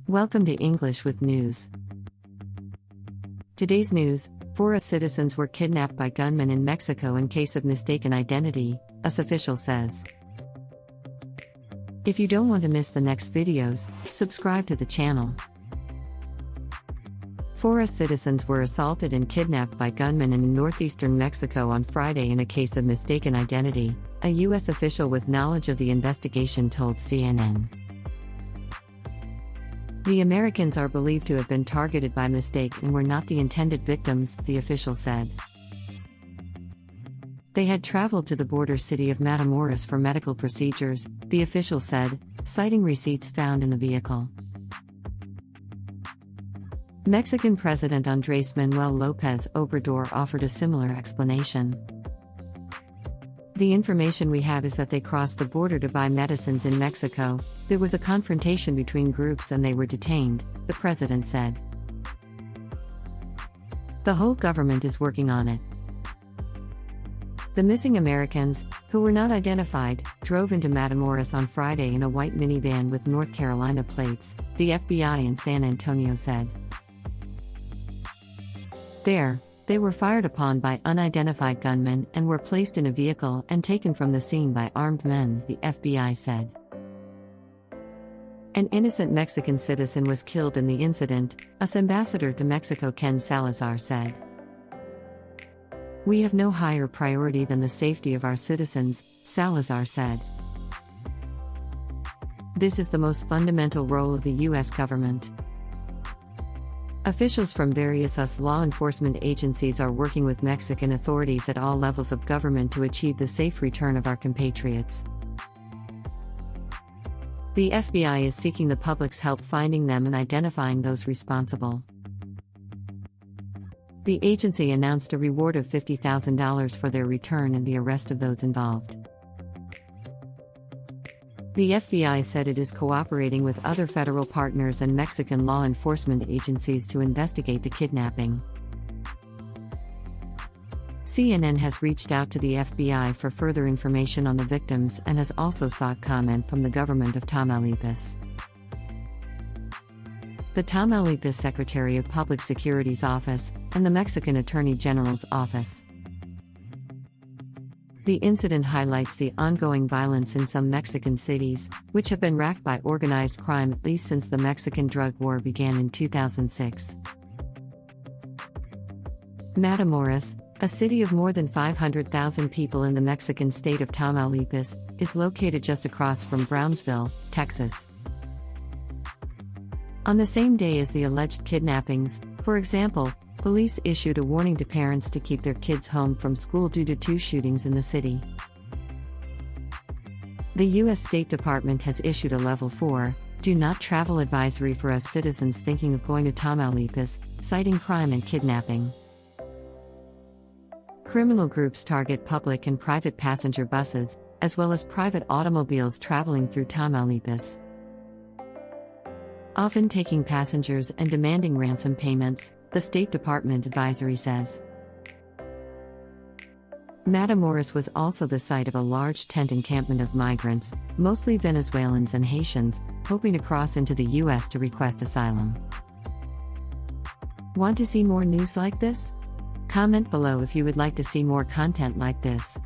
Welcome to English with News. Today's news: 4 US citizens were kidnapped by gunmen in Mexico in case of mistaken identity, US official says. If you don't want to miss the next videos, subscribe to the channel. 4 US citizens were assaulted and kidnapped by gunmen in northeastern Mexico on Friday in a case of mistaken identity, a U.S. official with knowledge of the investigation told CNN. The Americans are believed to have been targeted by mistake and were not the intended victims, the official said. They had traveled to the border city of Matamoros for medical procedures, the official said, citing receipts found in the vehicle. Mexican President Andrés Manuel López Obrador offered a similar explanation. The information we have is that they crossed the border to buy medicines in Mexico. There was a confrontation between groups and they were detained, the president said. The whole government is working on it. The missing Americans, who were not identified, drove into Matamoros on Friday in a white minivan with North Carolina plates, the FBI in San Antonio said. There, they were fired upon by unidentified gunmen and were placed in a vehicle and taken from the scene by armed men, the FBI said. An innocent Mexican citizen was killed in the incident, US Ambassador to Mexico Ken Salazar said. We have no higher priority than the safety of our citizens, Salazar said. This is the most fundamental role of the U.S. government. Officials from various US law enforcement agencies are working with Mexican authorities at all levels of government to achieve the safe return of our compatriots. The FBI is seeking the public's help finding them and identifying those responsible. The agency announced a reward of $50,000 for their return and the arrest of those involved. The FBI said it is cooperating with other federal partners and Mexican law enforcement agencies to investigate the kidnapping. CNN has reached out to the FBI for further information on the victims and has also sought comment from the government of Tamaulipas. The Tamaulipas Secretary of Public Security's office, and the Mexican Attorney General's office. The incident highlights the ongoing violence in some Mexican cities, which have been racked by organized crime at least since the Mexican drug war began in 2006. Matamoros, a city of more than 500,000 people in the Mexican state of Tamaulipas, is located just across from Brownsville, Texas. On the same day as the alleged kidnappings, for example, police issued a warning to parents to keep their kids home from school due to 2 shootings in the city. The U.S. State Department has issued a Level 4, do not travel advisory for US citizens thinking of going to Tamaulipas, citing crime and kidnapping. Criminal groups target public and private passenger buses, as well as private automobiles traveling through Tamaulipas, often taking passengers and demanding ransom payments, the State Department advisory says. Matamoros was also the site of a large tent encampment of migrants, mostly Venezuelans and Haitians, hoping to cross into the U.S. to request asylum. Want to see more news like this? Comment below if you would like to see more content like this.